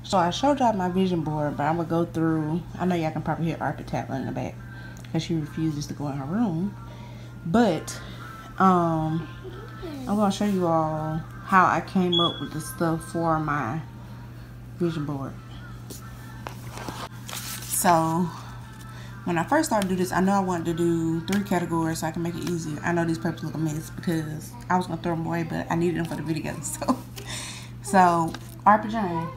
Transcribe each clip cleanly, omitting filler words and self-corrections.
So I showed y'all my vision board, but I'm gonna go through. I know y'all can probably hear Arthur tapping in the back because she refuses to go in her room. But I'm gonna show you all how I came up with the stuff for my vision board. So when I first started to do this, I know I wanted to do 3 categories so I can make it easier. I know these papers look a mess because I was gonna throw them away, but I needed them for the video. So Arthur Jane.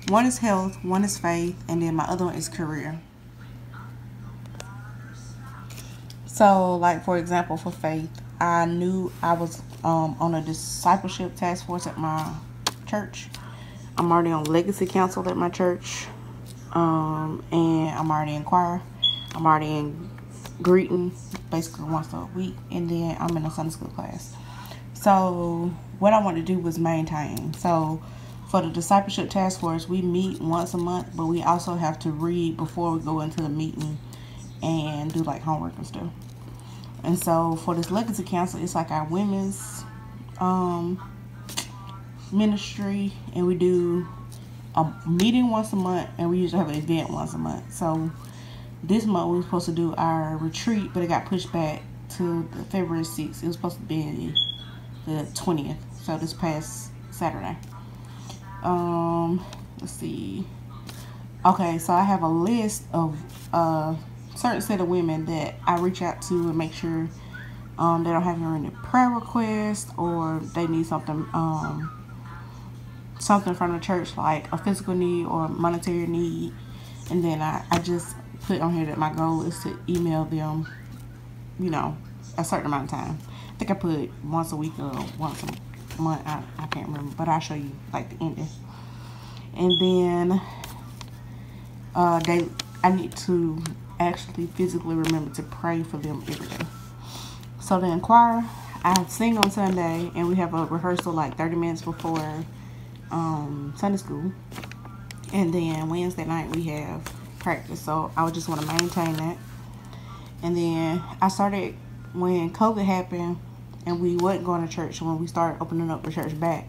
One is health, one is faith, and then my other one is career. So, like for example, for faith, I knew I was on a discipleship task force at my church. I'm already on legacy council at my church, and I'm already in choir. I'm already in greeting, basically once a week, and then I'm in a Sunday school class. So, what I wanted to do was maintain. So, for the discipleship task force, we meet once a month, but we also have to read before we go into the meeting and do like homework and stuff. And so for this legacy council, it's like our women's ministry, and we do a meeting once a month, and we usually have an event once a month. So this month we were supposed to do our retreat, but it got pushed back to the February 6th. It was supposed to be the 20th, so this past Saturday. Let's see. Okay, so I have a list of certain set of women that I reach out to and make sure they don't have any prayer requests, or they need something something from the church, like a physical need or monetary need. And then I just put on here that my goal is to email them, you know, a certain amount of time. I think I put once a week or once a month. I can't remember, but I'll show you like the ending. And then I need to actually physically remember to pray for them every day. So the choir, I sing on Sunday, and we have a rehearsal like 30 minutes before Sunday school, and then Wednesday night we have practice. So I would just want to maintain that. And then I started when COVID happened and we wasn't going to church. When we started opening up the church back,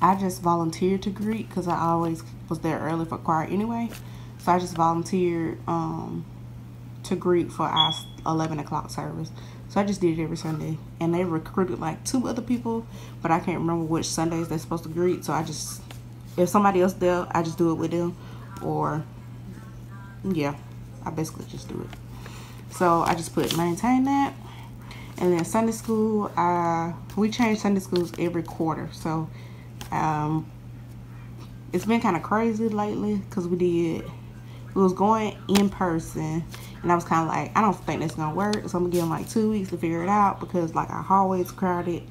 I just volunteered to greet because I always was there early for choir anyway. So I just volunteered to greet for our 11 o'clock service. So I just did it every Sunday. And they recruited like 2 other people, but I can't remember which Sundays they're supposed to greet. So I just, if somebody else there, I just do it with them. Or, yeah, I basically just do it. So I just put maintain that. And then Sunday school, we change Sunday schools every quarter. So it's been kind of crazy lately because we was going in person, and I was kind of like, I don't think that's gonna work, so I'm gonna give them like 2 weeks to figure it out, because like our hallway's crowded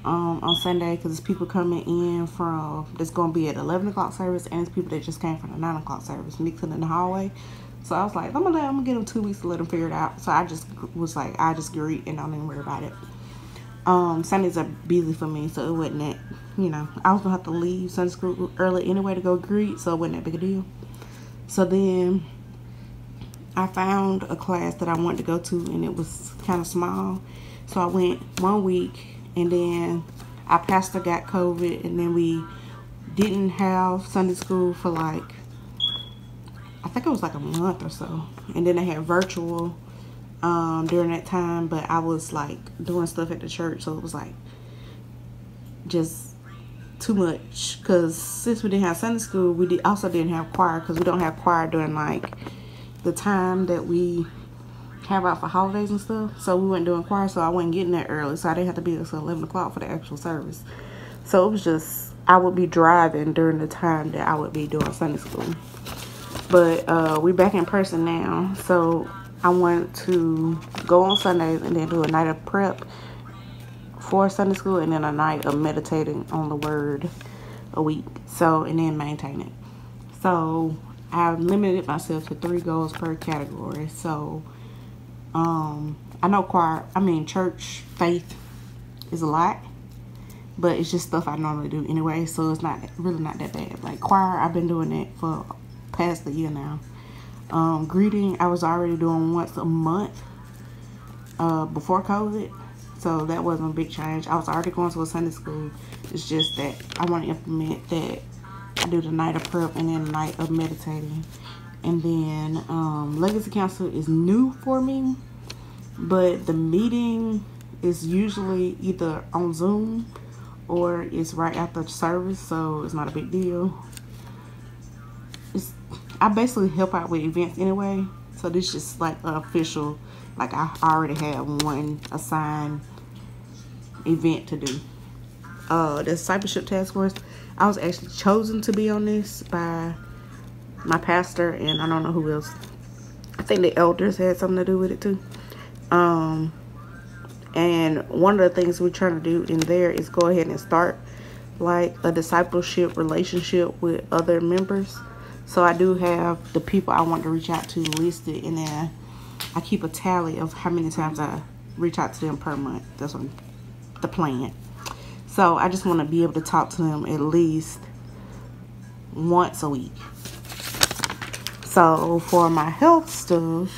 on Sunday because it's people coming in from that's gonna be at 11 o'clock service, and it's people that just came from the 9 o'clock service mixing in the hallway. So I was like, I'm gonna give them 2 weeks to let them figure it out. So I just was like, I just greet and don't even worry about it. Sundays are busy for me, so it wasn't that, you know, I was gonna have to leave Sunday school early anyway to go greet, so it wasn't that big a deal. So then I found a class that I wanted to go to, and it was kind of small. So I went 1 week, and then our pastor got COVID, and then we didn't have Sunday school for like, I think it was like a month or so. And then they had virtual during that time, but I was like doing stuff at the church, so it was like just too much, because since we didn't have Sunday school, we also didn't have choir, because we don't have choir during like the time that we have out for holidays and stuff. So we weren't doing choir, so I wasn't getting there early, so I didn't have to be there till 11 o'clock for the actual service. So it was just, I would be driving during the time that I would be doing Sunday school. But we back in person now, so I wanted to go on Sundays and then do a night of prep for Sunday school, and then a night of meditating on the word a week. So, and then maintain it. So I limited myself to 3 goals per category. So I know church faith is a lot, but it's just stuff I normally do anyway, so it's really not that bad. Like choir, I've been doing it for past a year now. Greeting, I was already doing once a month before COVID. So that wasn't a big change. I was already going to a Sunday school. It's just that I want to implement that I do the night of prep and then the night of meditating. And then Legacy Council is new for me, but the meeting is usually either on Zoom or it's right after service, so it's not a big deal. I basically help out with events anyway, so this is just like an official, like I already have one assigned event to do. The Discipleship Task Force, I was actually chosen to be on this by my pastor, and I don't know who else. I think the elders had something to do with it too. And one of the things we're trying to do in there is go ahead and start like a discipleship relationship with other members. So I do have the people I want to reach out to listed, and then I keep a tally of how many times I reach out to them per month. That's what the plan. So I just want to be able to talk to them at least once a week. So for my health stuff,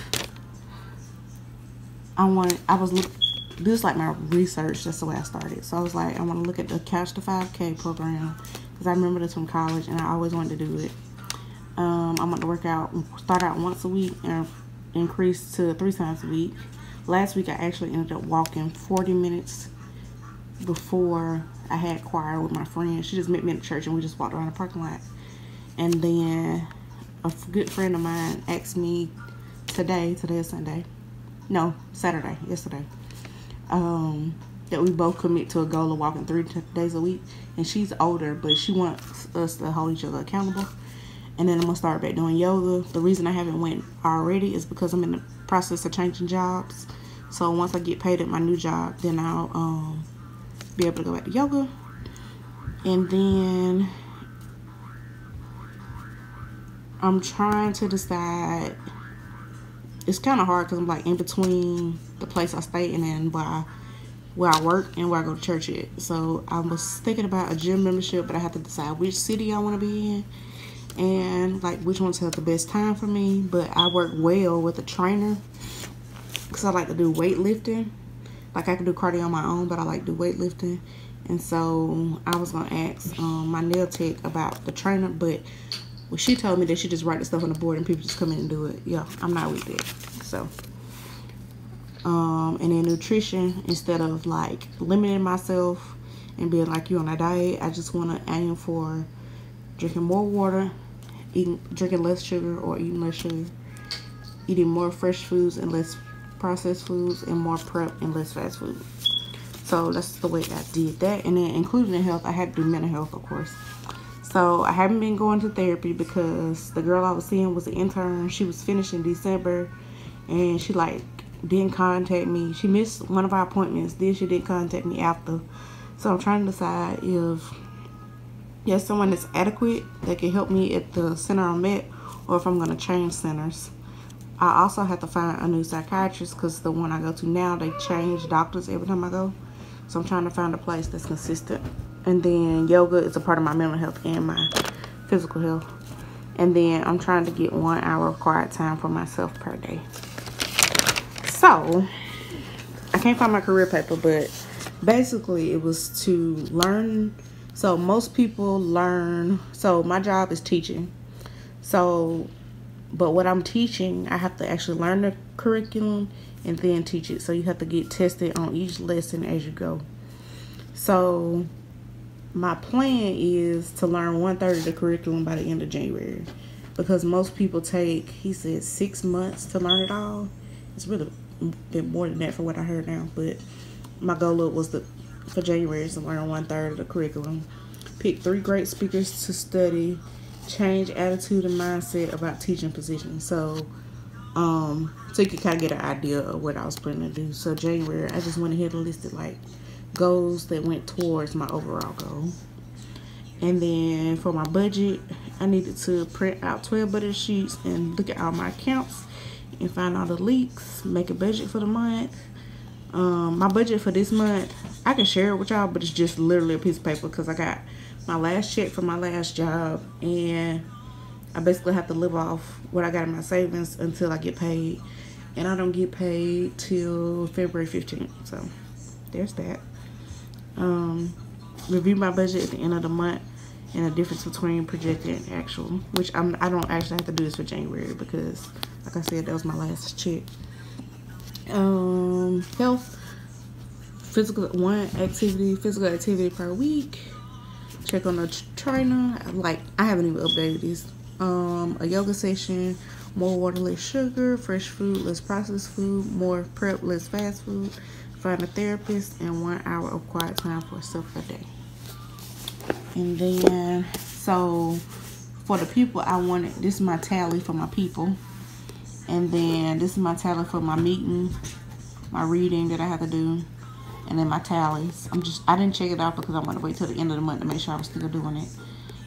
this is like my research. That's the way I started. So I was like, I want to look at the Couch to 5K program because I remember this from college and I always wanted to do it. I want to start out once a week and increase to 3 times a week. Last week I actually ended up walking 40 minutes before I had choir with my friend. She just met me at the church and we just walked around the parking lot. And then a good friend of mine asked me today is Sunday. No, Saturday, yesterday. That we both commit to a goal of walking 3 days a week. And she's older, but she wants us to hold each other accountable. And then I'm going to start back doing yoga. The reason I haven't went already is because I'm in the process of changing jobs. So once I get paid at my new job, then I'll be able to go back to yoga. And then I'm trying to decide. It's kind of hard because I'm like in between the place I stay and then where I work and where I go to church at. So I was thinking about a gym membership, but I have to decide which city I want to be in and like which ones have the best time for me. But I work well with a trainer because I like to do weightlifting. Like I can do cardio on my own, but I like to do weightlifting. And so I was gonna ask my nail tech about the trainer, but she told me that she just write the stuff on the board and people just come in and do it. Yeah, I'm not with that. So and then nutrition, instead of like limiting myself and being like you on a diet, I just want to aim for drinking more water, drinking less sugar or eating less sugar, eating more fresh foods and less processed foods, and more prep and less fast food. So that's the way I did that. And then including in health, I had to do mental health, of course. So I haven't been going to therapy because the girl I was seeing was an intern. She was finished in December and she like didn't contact me. She missed one of our appointments, then she didn't contact me after. So I'm trying to decide if there's someone that's adequate that can help me at the center I'm at, or if I'm going to change centers. I also have to find a new psychiatrist because the one I go to now, they change doctors every time I go. So I'm trying to find a place that's consistent. And then yoga is a part of my mental health and my physical health. And then I'm trying to get 1 hour of quiet time for myself per day. So I can't find my career paper, but basically it was to learn. So most people learn. So my job is teaching. So, but what I'm teaching, I have to actually learn the curriculum and then teach it. So you have to get tested on each lesson as you go. So my plan is to learn 1/3 of the curriculum by the end of January, because most people take, he said, 6 months to learn it all. It's really a bit more than that for what I heard now, but my goal was for January is to learn 1/3 of the curriculum, pick 3 great speakers to study, change attitude and mindset about teaching positions. So so you can kind of get an idea of what I was planning to do. So January, I just went ahead and listed like goals that went towards my overall goal. And then for my budget, I needed to print out 12 budget sheets and look at all my accounts and find all the leaks, make a budget for the month. My budget for this month, I can share it with y'all, but it's just literally a piece of paper because I got my last check from my last job and I basically have to live off what I got in my savings until I get paid. And I don't get paid till February 15th. So there's that. Review my budget at the end of the month and the difference between projected and actual, which I don't actually have to do this for January because, like I said, that was my last check. Health, physical activity per week. Check on the trainer. Like, I haven't even updated this. A yoga session, more water, less sugar, fresh food, less processed food, more prep, less fast food, find a therapist, and 1 hour of quiet time for yourself a day. And then, so for the people I wanted, this is my tally for my people. And then this is my tally for my meeting, my reading that I have to do, and then my tallies. I didn't check it out because I want to wait till the end of the month to make sure I was still doing it.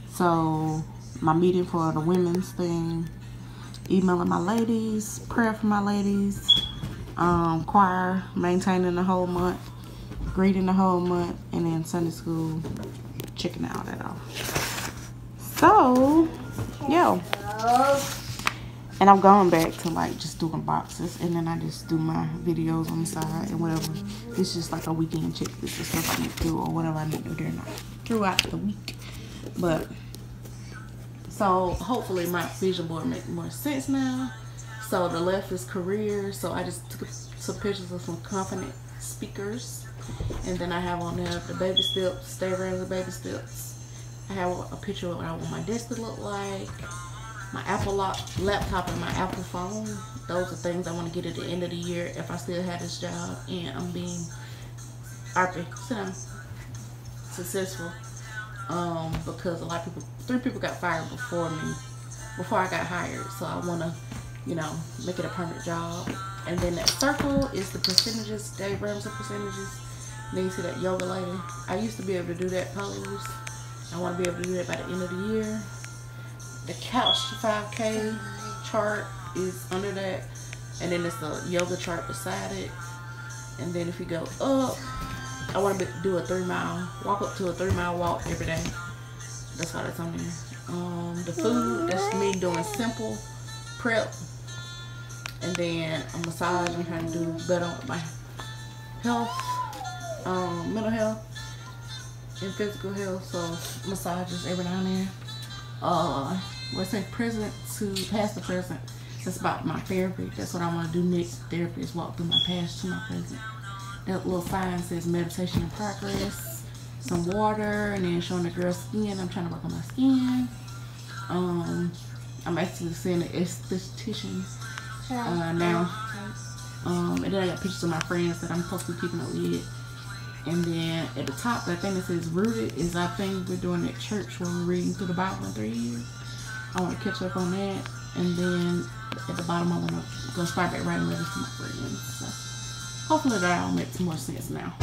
So my meeting for the women's thing, emailing my ladies, prayer for my ladies, choir, maintaining the whole month, greeting the whole month, and then Sunday school, checking all that off. So, yeah. And I'm going back to like just doing boxes, and then I just do my videos on the side and whatever. It's just like a weekend checklist of stuff I need to do or whatever I need to do throughout the week. But so hopefully my vision board makes more sense now. So the left is career. So I just took some pictures of some confident speakers, and then I have on there the baby steps, diagrams of baby steps. I have a picture of what I want my desk to look like, my Apple laptop and my Apple phone. Those are things I want to get at the end of the year if I still have this job and I'm being successful. Because a lot of people, 3 people got fired before me, before I got hired. So I want to, you know, make it a permanent job. And then that circle is the percentages, diagrams of percentages. Then you see that yoga lady. I used to be able to do that pose. I want to be able to do that by the end of the year. The couch 5K chart is under that. And then it's a yoga chart beside it. And then if you go up, I want to do a 3-mile, walk up to a 3-mile walk every day. That's why that's on there. The food, that's me doing simple prep. And then a massage. I'm trying to do better with my health, mental health, and physical health. So massages every now and then. What's that? Present to past the present. That's about my therapy. That's what I want to do next. Therapy is walk through my past to my present. That little sign says meditation in progress. Some water, and then showing the girl's skin. I'm trying to work on my skin. I'm actually seeing an esthetician now. And then I got pictures of my friends that I'm supposed to be keeping up with. And then at the top, that thing that says rooted is our thing we're doing at church when we're reading through the Bible in 3 years. I want to catch up on that. And then at the bottom, I want to go start back writing letters to my friends. So hopefully that all makes more sense now.